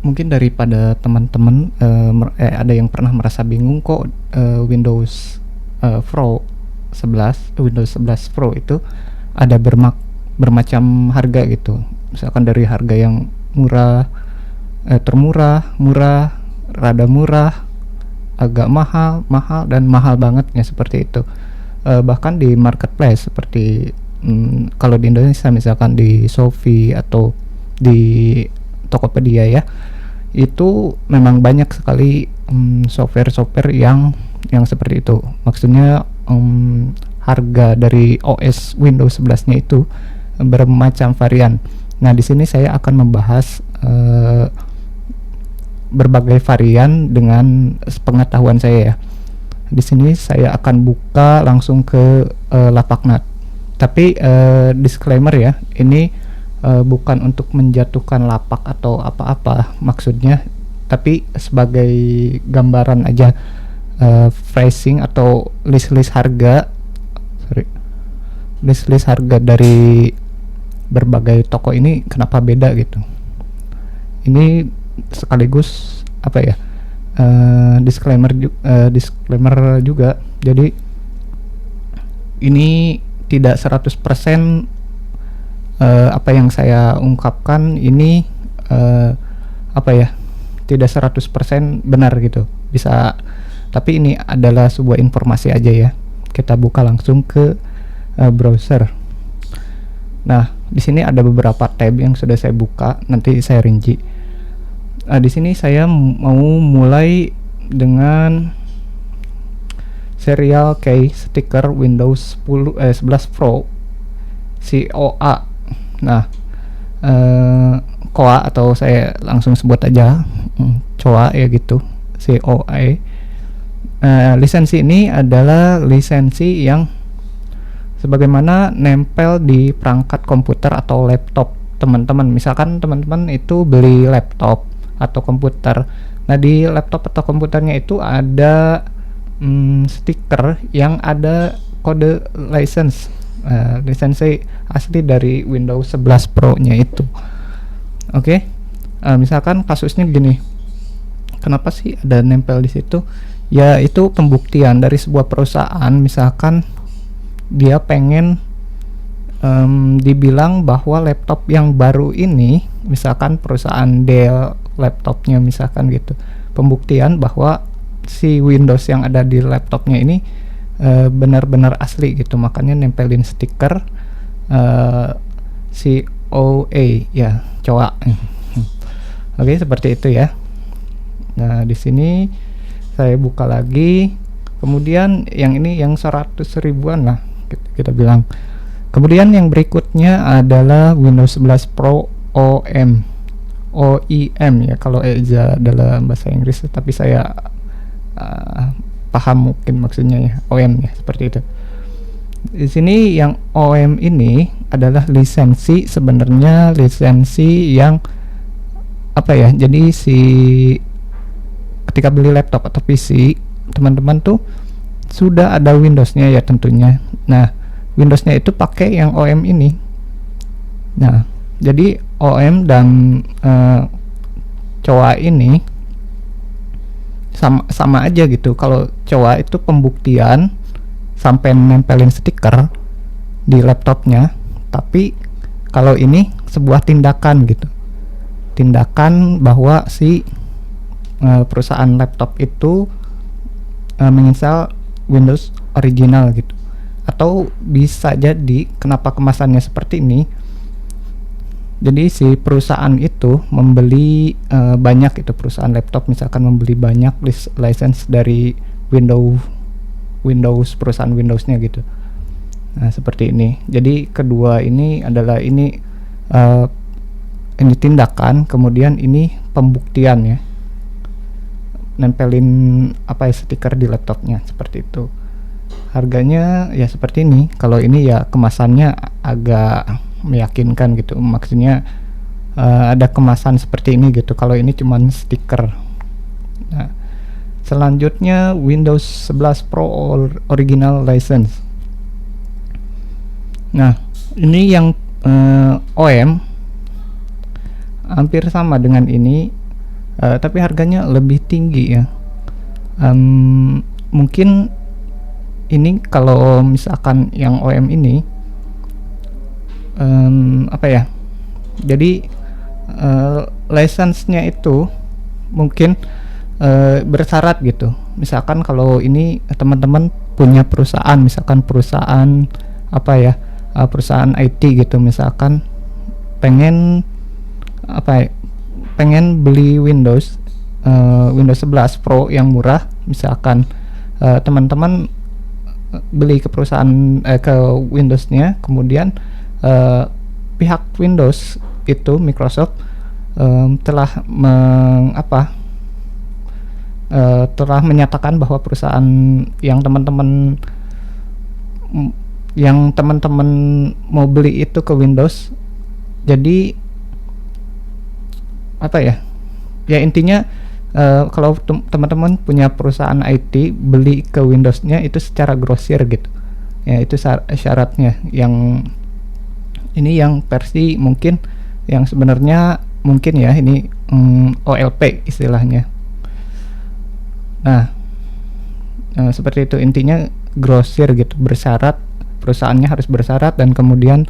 mungkin daripada teman-teman ada yang pernah merasa bingung kok Windows Pro 11 Windows 11 Pro itu ada bermacam harga gitu. Misalkan dari harga yang murah, termurah, murah, rada murah, agak mahal, mahal, dan mahal bangetnya seperti itu. Bahkan di marketplace seperti kalau di Indonesia misalkan di Shopee atau di Tokopedia ya, itu memang banyak sekali software-software yang seperti itu. Maksudnya harga dari OS Windows 11-nya itu bermacam varian. Nah, di sini saya akan membahas berbagai varian dengan pengetahuan saya ya. Di sini saya akan buka langsung ke Lapaknat. Tapi disclaimer ya, ini bukan untuk menjatuhkan lapak atau apa-apa maksudnya, tapi sebagai gambaran aja, pricing atau list harga dari berbagai toko ini kenapa beda gitu. Ini sekaligus apa ya, disclaimer juga. Jadi ini tidak 100% apa yang saya ungkapkan ini apa ya, tidak 100% benar gitu. Bisa, tapi ini adalah sebuah informasi aja ya. Kita buka langsung ke browser. Nah, di sini ada beberapa tab yang sudah saya buka, nanti saya rinci. Di sini saya mau mulai dengan serial key stiker Windows 11 Pro COA. Nah, COA atau saya langsung sebut aja COA ya gitu, COA. Lisensi ini adalah lisensi yang sebagaimana nempel di perangkat komputer atau laptop teman-teman. Misalkan teman-teman itu beli laptop atau komputer. Nah, di laptop atau komputernya itu ada stiker yang ada kode license, lisensi asli dari Windows 11 Pro nya itu. Oke. Misalkan kasusnya gini, kenapa sih ada nempel di situ? Ya, itu pembuktian dari sebuah perusahaan. Misalkan dia pengen dibilang bahwa laptop yang baru ini, misalkan perusahaan Dell laptopnya misalkan gitu, pembuktian bahwa si Windows yang ada di laptopnya ini benar-benar asli gitu, makanya nempelin stiker COA ya, COA. Oke, seperti itu ya. Nah, di sini saya buka lagi, kemudian yang ini yang 100 ribuan lah kita bilang. Kemudian yang berikutnya adalah Windows 11 Pro OEM ya, kalau EJA dalam bahasa Inggris, tapi saya paham mungkin maksudnya ya, OEM ya, seperti itu. Di sini yang OEM ini adalah lisensi, sebenarnya lisensi yang apa ya, jadi ketika beli laptop atau PC teman-teman tuh sudah ada Windows-nya ya tentunya. Nah, Windows-nya itu pakai yang OEM ini. Nah, jadi OEM dan COA ini sama aja gitu. Kalau COA itu pembuktian sampai nempelin stiker di laptopnya, tapi kalau ini sebuah tindakan gitu, tindakan bahwa si perusahaan laptop itu menginstal Windows original gitu. Atau bisa jadi kenapa kemasannya seperti ini, jadi si perusahaan itu membeli banyak, itu perusahaan laptop misalkan membeli banyak license dari Windows perusahaan Windows-nya gitu. Nah, seperti ini. Jadi kedua ini adalah ini tindakan, kemudian ini pembuktian ya, nempelin apa ya, stiker di laptopnya seperti itu. Harganya ya seperti ini. Kalau ini ya kemasannya agak meyakinkan gitu, maksudnya ada kemasan seperti ini gitu. Kalau ini cuman stiker. Nah, selanjutnya Windows 11 Pro Original License. Nah, ini yang OEM hampir sama dengan ini, tapi harganya lebih tinggi ya. Mungkin ini kalau misalkan yang OEM ini apa ya, jadi license-nya itu mungkin bersyarat gitu. Misalkan kalau ini teman-teman punya perusahaan, misalkan perusahaan apa ya, perusahaan IT gitu, misalkan pengen apa ya, pengen beli Windows 11 Pro yang murah, misalkan teman-teman beli ke perusahaan ke Windows-nya, kemudian pihak Windows itu Microsoft telah telah menyatakan bahwa perusahaan yang teman-teman mau beli itu ke Windows. Jadi apa ya? Ya intinya kalau teman-teman punya perusahaan IT beli ke Windows-nya itu secara grosir gitu. Ya itu syaratnya. Yang ini yang versi mungkin yang sebenarnya mungkin ya ini OLP istilahnya. Nah, seperti itu intinya, grosir gitu, bersyarat, perusahaannya harus bersyarat, dan kemudian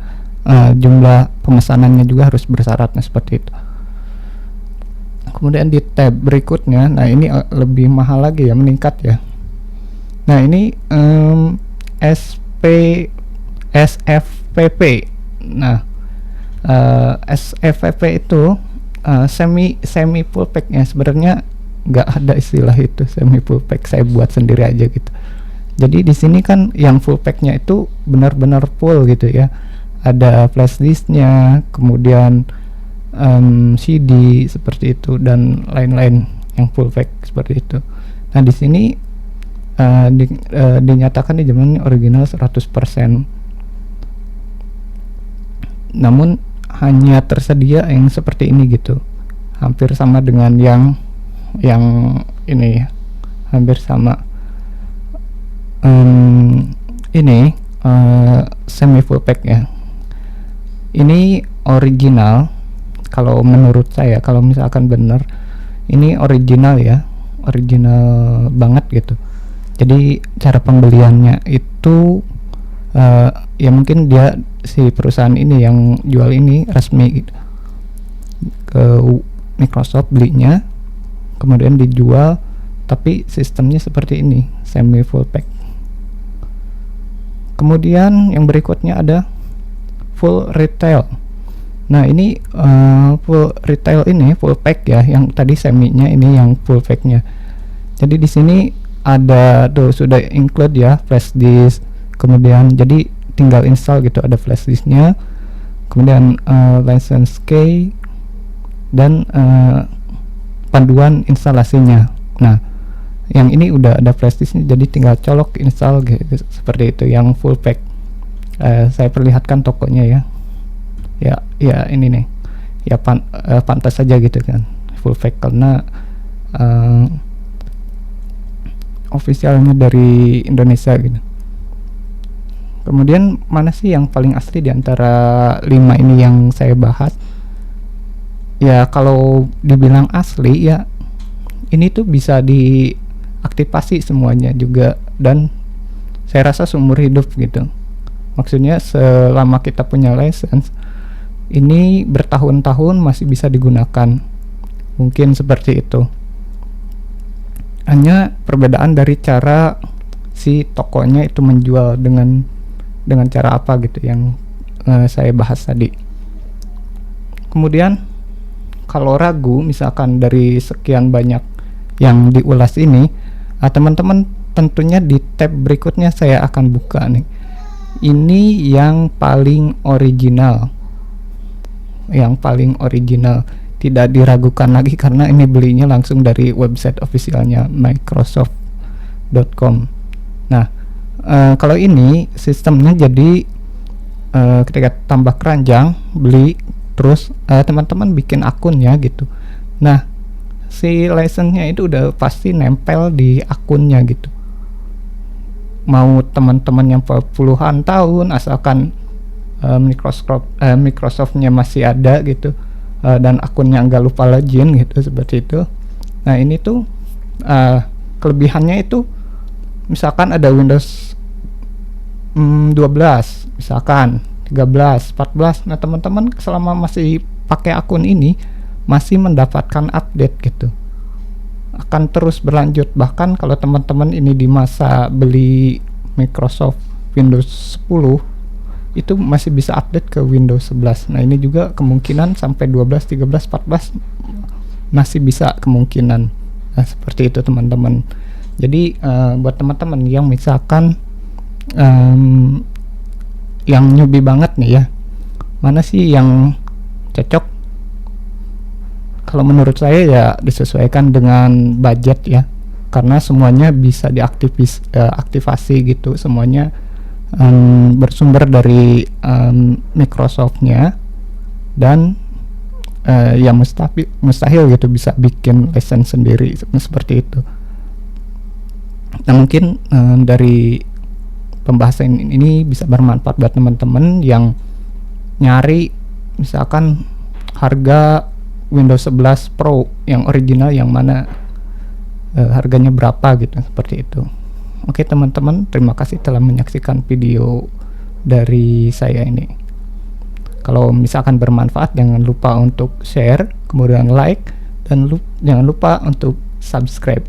jumlah pemesanannya juga harus bersyarat. Nah seperti itu. Kemudian di tab berikutnya, nah ini lebih mahal lagi ya, meningkat ya. Nah ini SFPP. Nah SFPP itu semi full pack-nya. Sebenarnya nggak ada istilah itu semi full pack, saya buat sendiri aja gitu. Jadi di sini kan yang full pack-nya itu benar-benar full gitu ya, ada flash disk-nya, kemudian CD seperti itu, dan lain-lain yang full pack seperti itu. Nah di sini dinyatakan di zaman original 100%, namun hanya tersedia yang seperti ini gitu, hampir sama dengan yang ini ya, hampir sama. Ini semi full pack ya, ini original kalau menurut saya. Kalau misalkan bener ini original ya, original banget gitu. Jadi cara pembeliannya itu ya mungkin dia si perusahaan ini yang jual ini resmi gitu, ke Microsoft belinya, kemudian dijual, tapi sistemnya seperti ini, semi full pack. Kemudian yang berikutnya ada full retail. Nah ini full retail ini full pack ya, yang tadi seminya, ini yang full packnya. Jadi di sini ada tuh sudah include ya flash disk, kemudian jadi tinggal install gitu, ada flash disknya, kemudian license key, dan panduan instalasinya. Nah yang ini udah ada flash disknya, jadi tinggal colok install gitu, seperti itu yang full pack. Saya perlihatkan tokonya ya ini nih ya, pantas saja gitu kan full pack, karena officialnya dari Indonesia gitu. Kemudian mana sih yang paling asli di antara 5 ini yang saya bahas? Ya kalau dibilang asli ya ini tuh bisa diaktifasi semuanya juga, dan saya rasa seumur hidup gitu. Maksudnya selama kita punya license ini bertahun-tahun masih bisa digunakan, mungkin seperti itu. Hanya perbedaan dari cara si tokonya itu menjual dengan cara apa gitu yang saya bahas tadi. Kemudian kalau ragu misalkan dari sekian banyak yang diulas ini, teman-teman tentunya di tab berikutnya saya akan buka nih. Ini yang paling original, tidak diragukan lagi, karena ini belinya langsung dari website officialnya Microsoft.com. Nah kalau ini sistemnya jadi ketika tambah keranjang beli, terus teman-teman bikin akunnya gitu. Nah si license-nya itu udah pasti nempel di akunnya gitu. Mau teman-teman yang puluhan tahun, asalkan Microsoft-nya masih ada gitu, dan akunnya nggak lupa login gitu, seperti itu. Nah ini tuh kelebihannya itu misalkan ada Windows 12, misalkan 13, 14. Nah teman-teman selama masih pakai akun ini masih mendapatkan update gitu, akan terus berlanjut. Bahkan kalau teman-teman ini di masa beli Microsoft Windows 10 itu masih bisa update ke Windows 11. Nah ini juga kemungkinan sampai 12, 13, 14 masih bisa kemungkinan. Nah seperti itu teman-teman. Jadi buat teman-teman yang misalkan yang newbie banget nih ya, mana sih yang cocok? Kalau menurut saya ya disesuaikan dengan budget ya, karena semuanya bisa diaktifasi gitu, semuanya bersumber dari Microsoftnya, dan ya mustahil gitu bisa bikin license sendiri seperti itu. Nah mungkin dari pembahasan ini bisa bermanfaat buat teman-teman yang nyari misalkan harga Windows 11 Pro yang original yang mana, harganya berapa gitu, seperti itu. Oke teman-teman, terima kasih telah menyaksikan video dari saya ini. Kalau misalkan bermanfaat, jangan lupa untuk share, kemudian like, dan jangan lupa untuk subscribe.